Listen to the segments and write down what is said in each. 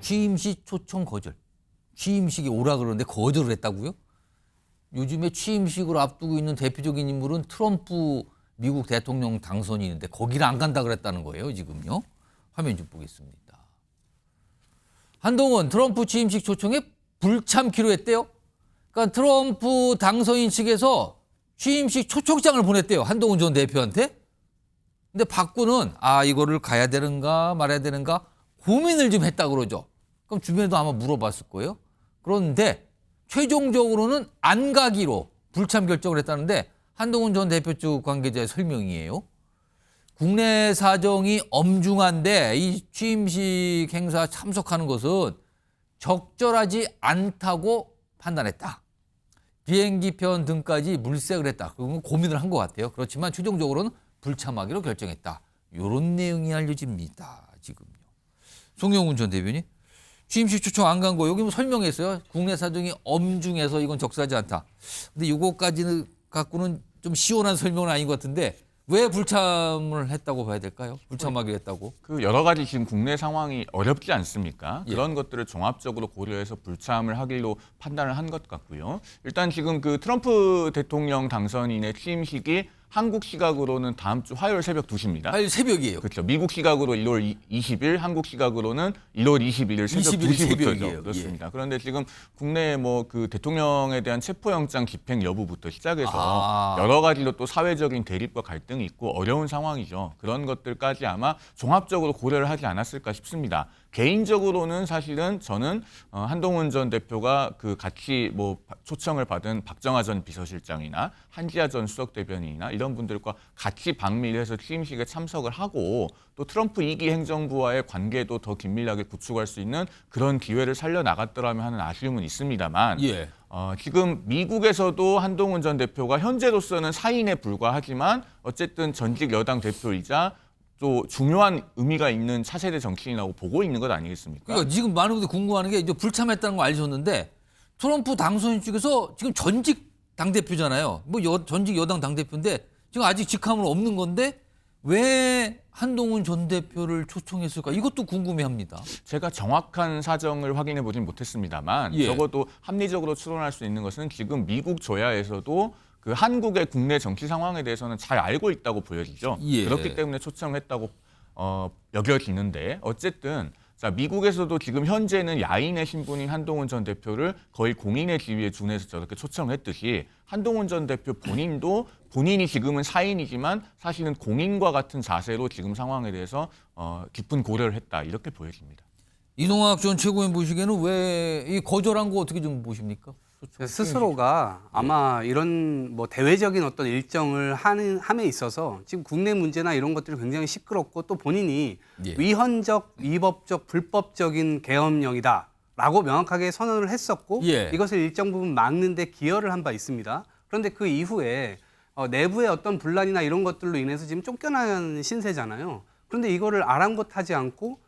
취임식 초청 거절. 취임식이 오라 그러는데 거절을 했다고요? 요즘에 취임식을 앞두고 있는 대표적인 인물은 트럼프 미국 대통령 당선이 있는데 거기를 안 간다 그랬다는 거예요, 지금요. 화면 좀 보겠습니다. 한동훈 트럼프 취임식 초청에 불참기로 했대요. 그러니까 트럼프 당선인 측에서 취임식 초청장을 보냈대요, 한동훈 전 대표한테. 근데 박구는 이거를 가야 되는가 말아야 되는가 고민을 좀 했다 그러죠. 그럼 주변에도 아마 물어봤을 거예요. 그런데 최종적으로는 안 가기로 불참 결정을 했다는데 한동훈 전 대표 쪽 관계자의 설명이에요. 국내 사정이 엄중한데 이 취임식 행사 참석하는 것은 적절하지 않다고 판단했다. 비행기편 등까지 물색을 했다. 그건 고민을 한 것 같아요. 그렇지만 최종적으로는 불참하기로 결정했다. 이런 내용이 알려집니다. 지금요. 송영훈 전 대변인. 취임식 초청 안 간 거 여기 뭐 설명했어요. 국내 사정이 엄중해서 이건 적절하지 않다. 근데 이거까지는 갖고는 좀 시원한 설명은 아닌 것 같은데 왜 불참을 했다고 봐야 될까요? 불참하기로 했다고. 그 여러 가지 지금 국내 상황이 어렵지 않습니까? 예. 그런 것들을 종합적으로 고려해서 불참을 하기로 판단을 한 것 같고요. 일단 지금 그 트럼프 대통령 당선인의 취임식이 한국 시각으로는 다음 주 화요일 새벽 2시입니다. 화요일 새벽이에요. 그렇죠. 미국 시각으로 1월 20일, 한국 시각으로는 1월 21일 새벽 20일 2시부터죠. 새벽이에요. 그렇습니다. 그런데 지금 국내에 뭐 그 대통령에 대한 체포영장 집행 여부부터 시작해서 여러 가지로 또 사회적인 대립과 갈등이 있고 어려운 상황이죠. 그런 것들까지 아마 종합적으로 고려를 하지 않았을까 싶습니다. 개인적으로는 사실은 저는 한동훈 전 대표가 그 같이 뭐 초청을 받은 박정하 전 비서실장이나 한지아 전 수석 대변인이나 이런 분들과 같이 방미를 해서 취임식에 참석을 하고 또 트럼프 2기 행정부와의 관계도 더 긴밀하게 구축할 수 있는 그런 기회를 살려나갔더라면 하는 아쉬움은 있습니다만 예. 지금 미국에서도 한동훈 전 대표가 현재로서는 사인에 불과하지만 어쨌든 전직 여당 대표이자 또 중요한 의미가 있는 차세대 정치인이라고 보고 있는 것 아니겠습니까? 그러니까 지금 많은 분들이 궁금해하는 게 이제 불참했다는 거 알려줬는데 트럼프 당선인 측에서 지금 전직 당대표잖아요. 뭐 전직 여당 당대표인데 지금 아직 직함은 없는 건데 왜 한동훈 전 대표를 초청했을까? 이것도 궁금해합니다. 제가 정확한 사정을 확인해 보진 못했습니다만 예. 적어도 합리적으로 추론할 수 있는 것은 지금 미국 조야에서도 그 한국의 국내 정치 상황에 대해서는 잘 알고 있다고 보여지죠. 예. 그렇기 때문에 초청했다고 여겨지는데 어쨌든 자, 미국에서도 지금 현재는 야인의 신분인 한동훈 전 대표를 거의 공인의 지위에 준해서 저렇게 초청을 했듯이 한동훈 전 대표 본인도 본인이 지금은 사인이지만 사실은 공인과 같은 자세로 지금 상황에 대해서 깊은 고려를 했다 이렇게 보여집니다. 이동학 전 최고위원 보시기에는 왜 이 거절한 거 어떻게 좀 보십니까? 스스로가 아마 이런 뭐 대외적인 어떤 일정을 함에 있어서 지금 국내 문제나 이런 것들이 굉장히 시끄럽고 또 본인이 예. 위헌적, 위법적, 불법적인 계엄령이다라고 명확하게 선언을 했었고 예. 이것을 일정 부분 막는 데 기여를 한 바 있습니다. 그런데 그 이후에 내부의 어떤 분란이나 이런 것들로 인해서 지금 쫓겨난 신세잖아요. 그런데 이거를 아랑곳하지 않고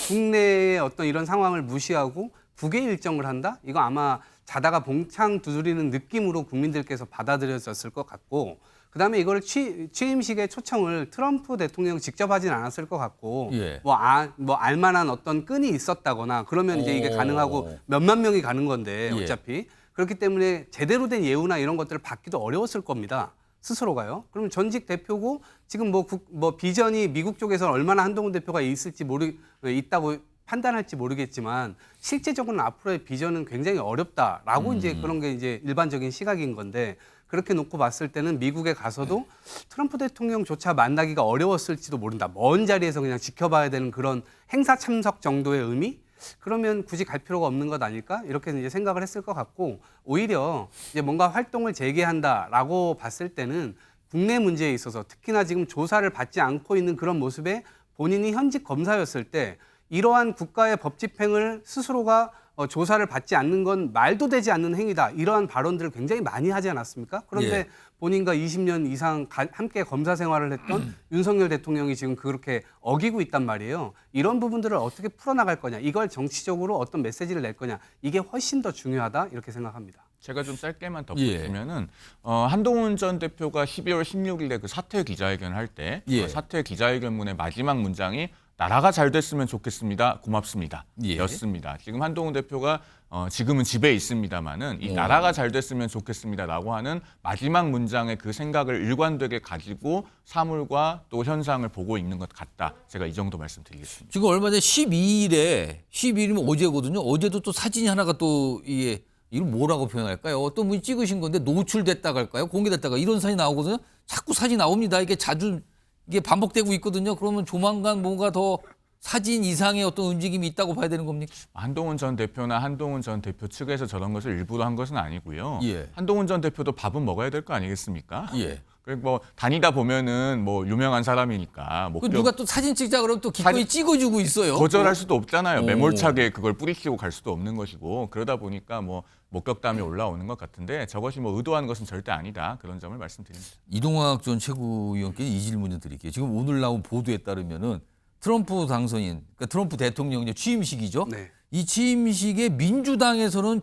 국내의 어떤 이런 상황을 무시하고 국외 일정을 한다? 이거 아마 자다가 봉창 두드리는 느낌으로 국민들께서 받아들여졌을 것 같고 그다음에 이걸 취임식의 초청을 트럼프 대통령 직접 하진 않았을 것 같고 예. 뭐 알만한 어떤 끈이 있었다거나 그러면 이제 이게 가능하고 몇만 명이 가는 건데 예. 어차피 그렇기 때문에 제대로 된 예우나 이런 것들을 받기도 어려웠을 겁니다. 스스로가요. 그럼 전직 대표고 지금 뭐 비전이 미국 쪽에서 얼마나 한동훈 대표가 있다고 판단할지 모르겠지만 실제적으로는 앞으로의 비전은 굉장히 어렵다라고 이제 그런 게 이제 일반적인 시각인 건데 그렇게 놓고 봤을 때는 미국에 가서도 트럼프 대통령조차 만나기가 어려웠을지도 모른다. 먼 자리에서 그냥 지켜봐야 되는 그런 행사 참석 정도의 의미? 그러면 굳이 갈 필요가 없는 것 아닐까? 이렇게 이제 생각을 했을 것 같고 오히려 이제 뭔가 활동을 재개한다라고 봤을 때는 국내 문제에 있어서 특히나 지금 조사를 받지 않고 있는 그런 모습에 본인이 현직 검사였을 때 이러한 국가의 법 집행을 스스로가 조사를 받지 않는 건 말도 되지 않는 행위다. 이러한 발언들을 굉장히 많이 하지 않았습니까? 그런데 예. 본인과 20년 이상 함께 검사 생활을 했던 윤석열 대통령이 지금 그렇게 어기고 있단 말이에요. 이런 부분들을 어떻게 풀어나갈 거냐. 이걸 정치적으로 어떤 메시지를 낼 거냐. 이게 훨씬 더 중요하다. 이렇게 생각합니다. 제가 좀 짧게만 덧붙이면은 한동훈 전 대표가 12월 16일에 그 사퇴 기자회견을 할 때 예. 사퇴 기자회견문의 마지막 문장이 나라가 잘 됐으면 좋겠습니다. 고맙습니다. 예. 였습니다. 지금 한동훈 대표가 지금은 집에 있습니다만은 이 나라가 잘 됐으면 좋겠습니다라고 하는 마지막 문장의 그 생각을 일관되게 가지고 사물과 또 현상을 보고 있는 것 같다. 제가 이 정도 말씀드리겠습니다. 지금 얼마 전에 12일이면 어제거든요. 어제도 또 사진이 하나가 또 이걸 뭐라고 표현할까요? 어떤 분이 찍으신 건데 노출됐다고 할까요? 공개됐다가 이런 사진이 나오거든요. 자꾸 사진이 나옵니다. 이게 자주 이게 반복되고 있거든요. 그러면 조만간 뭔가 더 사진 이상의 어떤 움직임이 있다고 봐야 되는 겁니까? 한동훈 전 대표나 한동훈 전 대표 측에서 저런 것을 일부러 한 것은 아니고요. 예. 한동훈 전 대표도 밥은 먹어야 될 거 아니겠습니까? 예. 그리고 뭐 다니다 보면은 뭐 유명한 사람이니까 그 누가 또 사진 찍자 그러면 또 기꺼이 찍어주고 있어요. 거절할 수도 없잖아요. 오. 매몰차게 그걸 뿌리치고 갈 수도 없는 것이고 그러다 보니까 뭐 목격담이 올라오는 것 같은데 저것이 뭐 의도한 것은 절대 아니다. 그런 점을 말씀드립니다. 이동학 전 최고위원께 이 질문 좀 드릴게요. 지금 오늘 나온 보도에 따르면은 트럼프 당선인, 그러니까 트럼프 대통령 이제 취임식이죠. 네. 이 취임식에 민주당에서는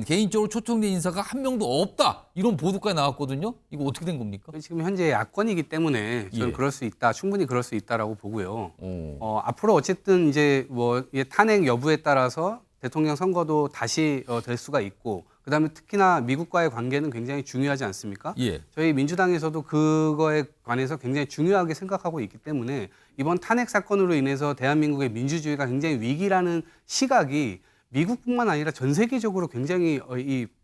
개인적으로 초청된 인사가 한 명도 없다. 이런 보도까지 나왔거든요. 이거 어떻게 된 겁니까? 지금 현재 야권이기 때문에 저는 예. 그럴 수 있다, 충분히 그럴 수 있다라고 보고요. 오. 앞으로 어쨌든 이제 뭐 이게 탄핵 여부에 따라서 대통령 선거도 다시 될 수가 있고, 그다음에 특히나 미국과의 관계는 굉장히 중요하지 않습니까? 예. 저희 민주당에서도 그거에 관해서 굉장히 중요하게 생각하고 있기 때문에 이번 탄핵 사건으로 인해서 대한민국의 민주주의가 굉장히 위기라는 시각이 미국뿐만 아니라 전 세계적으로 굉장히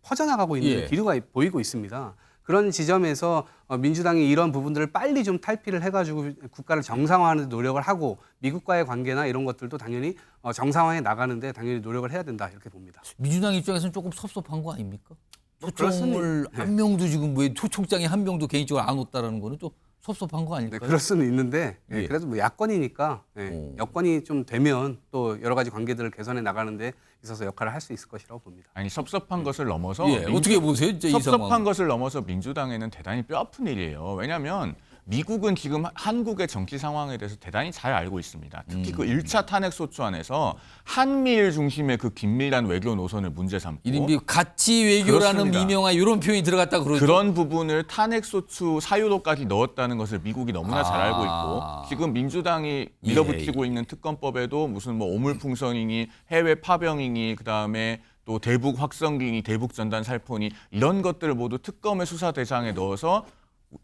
퍼져나가고 있는 예. 기류가 보이고 있습니다. 그런 지점에서 민주당이 이런 부분들을 빨리 좀 탈피를 해가지고 국가를 정상화하는 데 노력을 하고 미국과의 관계나 이런 것들도 당연히 정상화해 나가는데 당연히 노력을 해야 된다 이렇게 봅니다. 민주당 입장에서는 조금 섭섭한 거 아닙니까? 그럴 초청을 한 명도 지금 왜 초청장에 한 명도 개인적으로 안 왔다라는 거는 좀 섭섭한 거 네, 아닐까요? 그럴 수는 있는데 예. 그래도 뭐 야권이니까 오. 여건이 좀 되면 또 여러 가지 관계들을 개선해 나가는데 있어서 역할을 할 수 있을 것이라고 봅니다. 아니 섭섭한 것을 넘어서 예. 어떻게 보세요? 진짜 이 섭섭한 상황. 것을 넘어서 민주당에는 대단히 뼈아픈 일이에요. 왜냐하면 미국은 지금 한국의 정치 상황에 대해서 대단히 잘 알고 있습니다. 특히 그 1차 탄핵 소추 안에서 한미일 중심의 그 긴밀한 외교 노선을 문제 삼고 이른비 가치 외교라는 그렇습니다. 미명한 이런 표현이 들어갔다 그러죠. 그런 부분을 탄핵 소추 사유로까지 넣었다는 것을 미국이 너무나 잘 알고 있고 지금 민주당이 밀어붙이고 있는 특검법에도 무슨 뭐 오물풍선이니 해외 파병이니 그다음에 또 대북 확성기니 대북 전단 살포니 이런 것들을 모두 특검의 수사 대상에 넣어서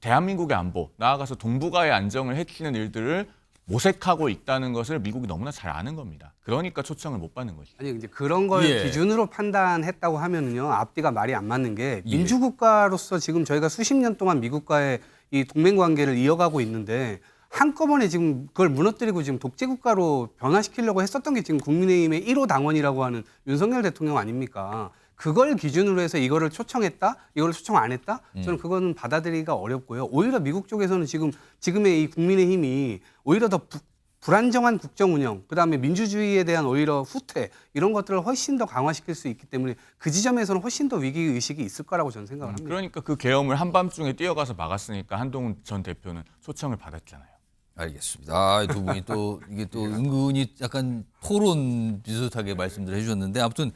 대한민국의 안보, 나아가서 동북아의 안정을 해치는 일들을 모색하고 있다는 것을 미국이 너무나 잘 아는 겁니다. 그러니까 초청을 못 받는 것이죠. 아니 이제 그런 걸 예. 기준으로 판단했다고 하면은요 앞뒤가 말이 안 맞는 게 민주국가로서 지금 저희가 수십 년 동안 미국과의 이 동맹 관계를 이어가고 있는데 한꺼번에 지금 그걸 무너뜨리고 지금 독재국가로 변화시키려고 했었던 게 지금 국민의힘의 1호 당원이라고 하는 윤석열 대통령 아닙니까? 그걸 기준으로 해서 이거를 초청했다, 이거를 초청 안 했다, 저는 그거는 받아들이기가 어렵고요. 오히려 미국 쪽에서는 지금의 이 국민의힘이 오히려 더 불안정한 국정 운영, 그다음에 민주주의에 대한 오히려 후퇴 이런 것들을 훨씬 더 강화시킬 수 있기 때문에 그 지점에서는 훨씬 더 위기 의식이 있을 거라고 저는 생각을 합니다. 그러니까 그 계엄을 한밤중에 뛰어가서 막았으니까 한동훈 전 대표는 초청을 받았잖아요. 알겠습니다. 두 분이 또 이게 또 은근히 약간 토론 비슷하게 말씀들 해주셨는데 아무튼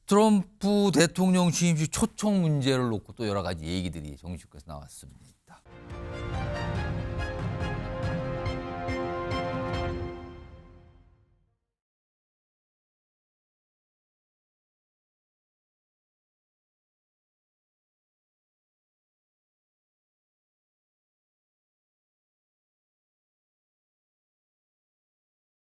트럼프 대통령 취임식 초청 문제를 놓고 또 여러 가지 얘기들이 정식에서 나왔습니다.